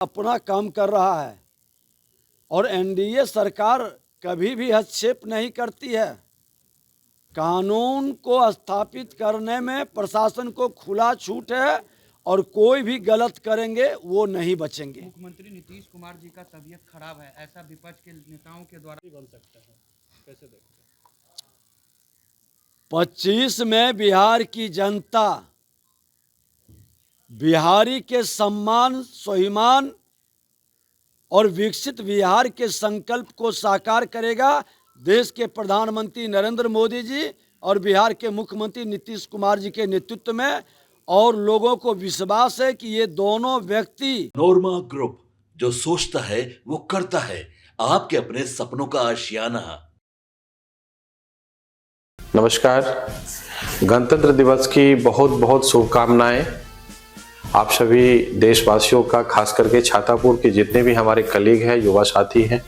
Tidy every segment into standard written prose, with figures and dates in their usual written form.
अपना काम कर रहा है और एनडीए सरकार कभी भी हस्तक्षेप नहीं करती है। कानून को स्थापित करने में प्रशासन को खुला छूट है और कोई भी गलत करेंगे वो नहीं बचेंगे। मुख्यमंत्री नीतीश कुमार जी का तबीयत खराब है, ऐसा विपक्ष के नेताओं के द्वारा बन सकता है, कैसे देखते हैं? 25 में बिहार की जनता बिहारी के सम्मान, स्वाभिमान और विकसित बिहार के संकल्प को साकार करेगा। देश के प्रधानमंत्री नरेंद्र मोदी जी और बिहार के मुख्यमंत्री नीतीश कुमार जी के नेतृत्व में, और लोगों को विश्वास है कि ये दोनों व्यक्ति नोरमा ग्रुप, जो सोचता है वो करता है, आपके अपने सपनों का आशियाना। नमस्कार, गणतंत्र दिवस की बहुत बहुत शुभकामनाएं आप सभी देशवासियों का, खास करके छातापुर के जितने भी हमारे कलीग हैं, युवा साथी हैं,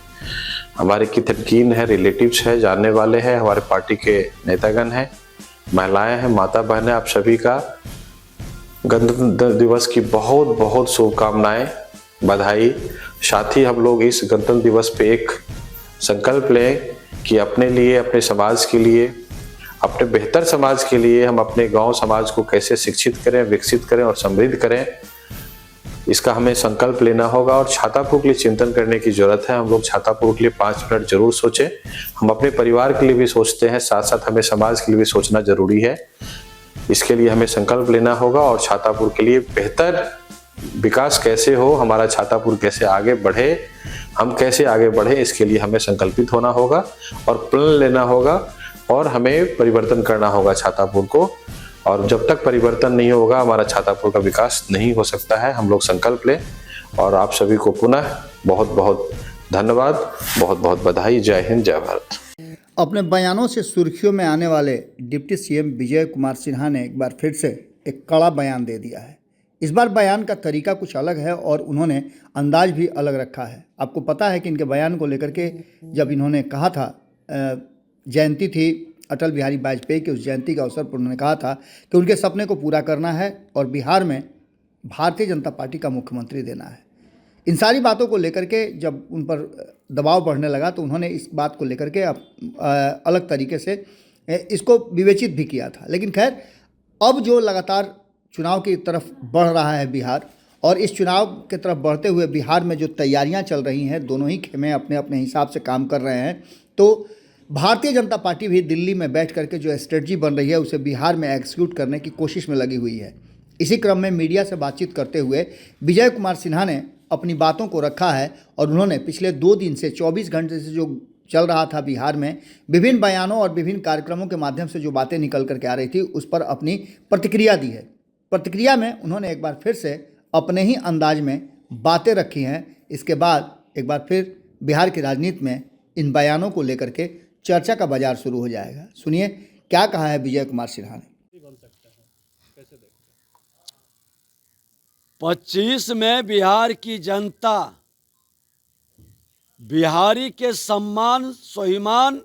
हमारे कितनकीन हैं, रिलेटिव्स हैं, जानने वाले हैं, हमारे पार्टी के नेतागण हैं, महिलाएं हैं, माता बहन हैं, आप सभी का गणतंत्र दिवस की बहुत बहुत शुभकामनाएं, बधाई। साथ ही हम लोग इस गणतंत्र दिवस पे एक संकल्प लें कि अपने लिए, अपने समाज के लिए, अपने बेहतर समाज के लिए हम अपने गांव समाज को कैसे शिक्षित करें, विकसित करें और समृद्ध करें, इसका हमें संकल्प लेना होगा। और छातापुर के लिए चिंतन करने की जरूरत है। हम लोग छातापुर के लिए 5 मिनट जरूर सोचें। हम अपने परिवार के लिए भी सोचते हैं, साथ साथ हमें समाज के लिए भी सोचना जरूरी है। इसके लिए हमें संकल्प लेना होगा और छातापुर के लिए बेहतर विकास कैसे हो, हमारा छातापुर कैसे आगे बढ़े, हम कैसे आगे बढ़े, इसके लिए हमें संकल्पित होना होगा और प्लान लेना होगा और हमें परिवर्तन करना होगा छातापुर को। और जब तक परिवर्तन नहीं होगा, हमारा छातापुर का विकास नहीं हो सकता है। हम लोग संकल्प लें। और आप सभी को पुनः बहुत बहुत धन्यवाद, बहुत बहुत बधाई। जय हिंद, जय भारत। अपने बयानों से सुर्खियों में आने वाले डिप्टी सीएम विजय कुमार सिन्हा ने एक बार फिर से एक कड़ा बयान दे दिया है। इस बार बयान का तरीका कुछ अलग है और उन्होंने अंदाज भी अलग रखा है। आपको पता है कि इनके बयान को लेकर के जब इन्होंने कहा था, जयंती थी अटल बिहारी वाजपेयी की, उस जयंती के अवसर पर उन्होंने कहा था कि उनके सपने को पूरा करना है और बिहार में भारतीय जनता पार्टी का मुख्यमंत्री देना है। इन सारी बातों को लेकर के जब उन पर दबाव बढ़ने लगा तो उन्होंने इस बात को लेकर के अलग तरीके से इसको विवेचित भी किया था। लेकिन खैर, अब जो लगातार चुनाव की तरफ बढ़ रहा है बिहार, और इस चुनाव की तरफ बढ़ते हुए बिहार में जो तैयारियां चल रही हैं, दोनों ही खेमे अपने अपने हिसाब से काम कर रहे हैं। तो भारतीय जनता पार्टी भी दिल्ली में बैठ करके जो स्ट्रेटजी बन रही है उसे बिहार में एग्जीक्यूट करने की कोशिश में लगी हुई है। इसी क्रम में मीडिया से बातचीत करते हुए विजय कुमार सिन्हा ने अपनी बातों को रखा है और उन्होंने पिछले 2 दिन से 24 घंटे से जो चल रहा था बिहार में, विभिन्न बयानों और विभिन्न कार्यक्रमों के माध्यम से जो बातें निकल करके आ रही थी, उस पर अपनी प्रतिक्रिया दी है। प्रतिक्रिया में उन्होंने एक बार फिर से अपने ही अंदाज में बातें रखी हैं। इसके बाद एक बार फिर बिहार की राजनीति में इन बयानों को लेकर के चर्चा का बाजार शुरू हो जाएगा। सुनिए क्या कहा है विजय कुमार सिन्हा ने। बन सकता है, कैसे देखते हैं? 25 में बिहार की जनता बिहारी के सम्मान, स्वाभिमान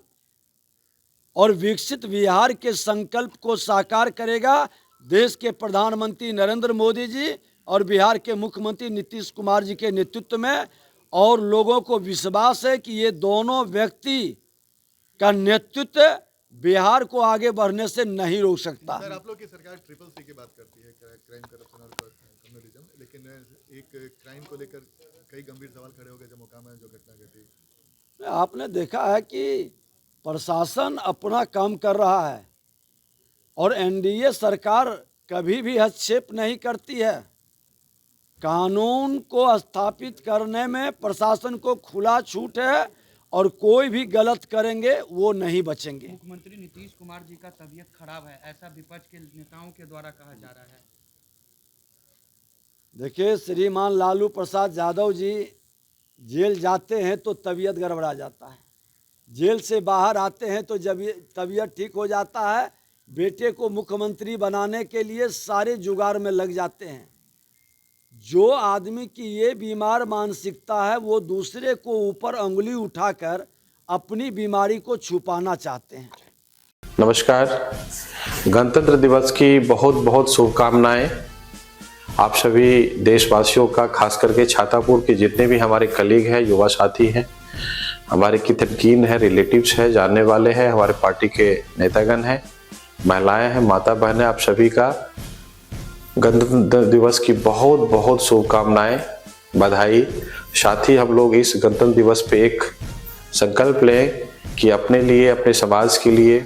और विकसित बिहार के संकल्प को साकार करेगा। देश के प्रधानमंत्री नरेंद्र मोदी जी और बिहार के मुख्यमंत्री नीतीश कुमार जी के नेतृत्व में, और लोगों को विश्वास है कि ये दोनों व्यक्ति का नेतृत्व बिहार को आगे बढ़ने से नहीं रोक सकता। सर, आप लोग की सरकार ट्रिपल सी की बात करती है, क्राइम, करप्शन और कम्युनलिज्म, लेकिन एक क्राइम को लेकर कई गंभीर सवाल खड़े हो गए जो मोकामा में जो घटना घटी। आपने देखा है कि प्रशासन अपना काम कर रहा है और एनडीए सरकार कभी भी हस्तक्षेप नहीं करती है। कानून को स्थापित करने में प्रशासन को खुला छूट है और कोई भी गलत करेंगे वो नहीं बचेंगे। मुख्यमंत्री नीतीश कुमार जी का तबीयत खराब है, ऐसा विपक्ष के नेताओं के द्वारा कहा जा रहा है। देखिए, श्रीमान लालू प्रसाद यादव जी जेल जाते हैं तो तबीयत गड़बड़ा जाता है, जेल से बाहर आते हैं तो जब तबीयत ठीक हो जाता है, बेटे को मुख्यमंत्री बनाने के लिए सारे जुगाड़ में लग जाते हैं। जो आदमी की ये बीमार मानसिकता है वो दूसरे को ऊपर अंगुली उठाकर अपनी बीमारी को छुपाना चाहते हैं। नमस्कार, गणतंत्र दिवस की बहुत बहुत शुभकामनाएं आप सभी देशवासियों का, खास करके छातापुर के जितने भी हमारे कलीग हैं, युवा साथी हैं, हमारे कितरकीन हैं, रिलेटिव्स हैं, जानने वाले हैं, हमारे पार्टी के नेतागण हैं, महिलाएं हैं, माता बहनें, आप सभी का गणतंत्र दिवस की बहुत बहुत शुभकामनाएं, बधाई। साथ ही हम लोग इस गणतंत्र दिवस पे एक संकल्प लें कि अपने लिए, अपने समाज के लिए,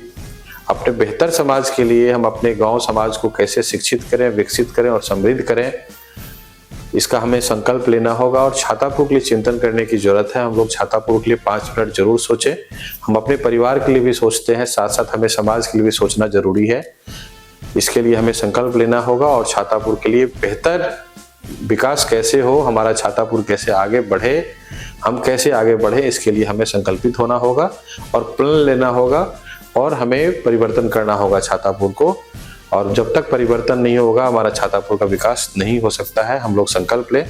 अपने बेहतर समाज के लिए हम अपने गांव समाज को कैसे शिक्षित करें, विकसित करें और समृद्ध करें, इसका हमें संकल्प लेना होगा। और छातापुर के लिए चिंतन करने की जरूरत है। हम लोग छातापुर के लिए 5 मिनट जरूर सोचें। हम अपने परिवार के लिए भी सोचते हैं, साथ साथ हमें समाज के लिए भी सोचना जरूरी है। इसके लिए हमें संकल्प लेना होगा और छातापुर के लिए बेहतर विकास कैसे हो, हमारा छातापुर कैसे आगे बढ़े, हम कैसे आगे बढ़े, इसके लिए हमें संकल्पित होना होगा और प्लान लेना होगा और हमें परिवर्तन करना होगा छातापुर को। और जब तक परिवर्तन नहीं होगा हमारा छातापुर का विकास नहीं हो सकता है। हम लोग संकल्प लें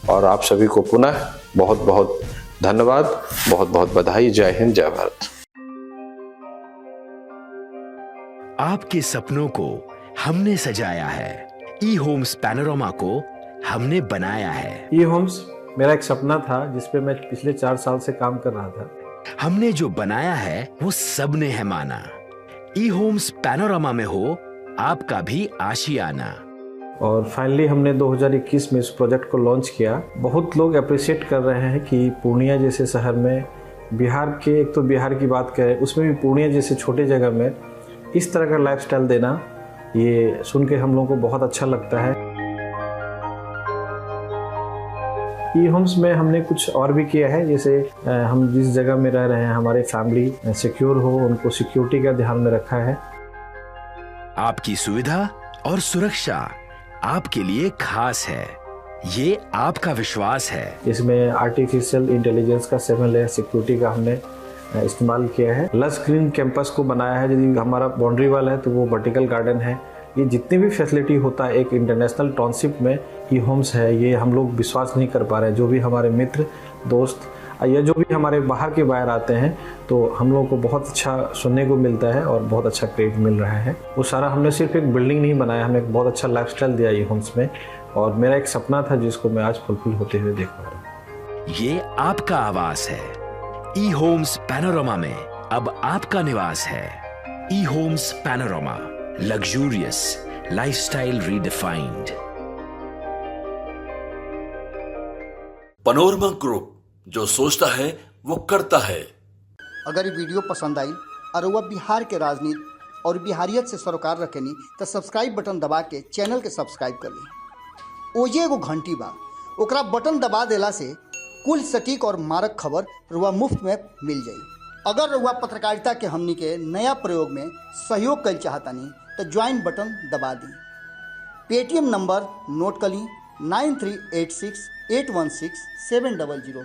और आप सभी को पुनः बहुत बहुत धन्यवाद, बहुत बहुत बधाई। जय हिंद, जय भारत। आपके सपनों को हमने सजाया है, ई होम्स पैनोरामा को हमने बनाया है। ई होम्स मेरा एक सपना था जिसपे मैं पिछले 4 साल से काम कर रहा था। हमने जो बनाया है वो सबने है माना। ई होम्स पैनोरामा में हो आपका भी आशियाना। और फाइनली हमने 2021 में इस प्रोजेक्ट को लॉन्च किया। बहुत लोग अप्रिशिएट कर रहे हैं कि पूर्णिया जैसे शहर में, बिहार के, एक तो बिहार की बात करें उसमें भी पूर्णिया जैसे छोटे जगह में इस तरह का लाइफस्टाइल देना, ये सुन के हम लोगों को बहुत अच्छा लगता है। ई होम्स में हमने कुछ और भी किया है, जैसे हम जिस जगह में रह रहे हैं हमारे फैमिली सिक्योर हो, उनको सिक्योरिटी का ध्यान में रखा है। आपकी सुविधा और सुरक्षा आपके लिए खास है, ये आपका विश्वास है। इसमें आर्टिफिशियल इंटेलिजेंस का 7 लेयर सिक्योरिटी का हमने इस्तेमाल किया है। लस ग्रीन कैंपस को बनाया है। यदि हमारा बाउंड्री वाल है तो वो वर्टिकल गार्डन है। ये जितनी भी फैसिलिटी होता है एक इंटरनेशनल टाउनशिप में ई होम्स है, ये हम लोग विश्वास नहीं कर पा रहे हैं। जो भी हमारे मित्र, दोस्त या जो भी हमारे बाहर के बाहर आते हैं तो हम लोगों को बहुत अच्छा सुनने को मिलता है और बहुत अच्छा क्रेडिट मिल रहा है। वो सारा हमने सिर्फ एक बिल्डिंग नहीं बनाया, हमें एक बहुत अच्छा लाइफस्टाइल दिया ई होम्स में। और मेरा एक सपना था जिसको मैं आज फुलफिल होते हुए देख पा रहा हूँ। ये आपका आवास है। ई होम्स पैनोरामा में अब आपका निवास है। E Homes Panorama, luxurious lifestyle redefined. Panorama group, जो सोचता है वो करता है। अगर ये वीडियो पसंद आई और वह बिहार के राजनीति और बिहारियत से सरोकार रखेनी तो सब्सक्राइब बटन दबा के चैनल के सब्सक्राइब कर ली। ओजे एगो घंटी बा, ओकरा बटन दबा देला से कुल सटीक और मारक खबर रुआ मुफ्त में मिल जाई। अगर रुआ पत्रकारिता के हमनी के नया प्रयोग में सहयोग कर चाहतानी तो ज्वाइन बटन दबा दी। पेटीएम नंबर नोट कर ली 9386816700।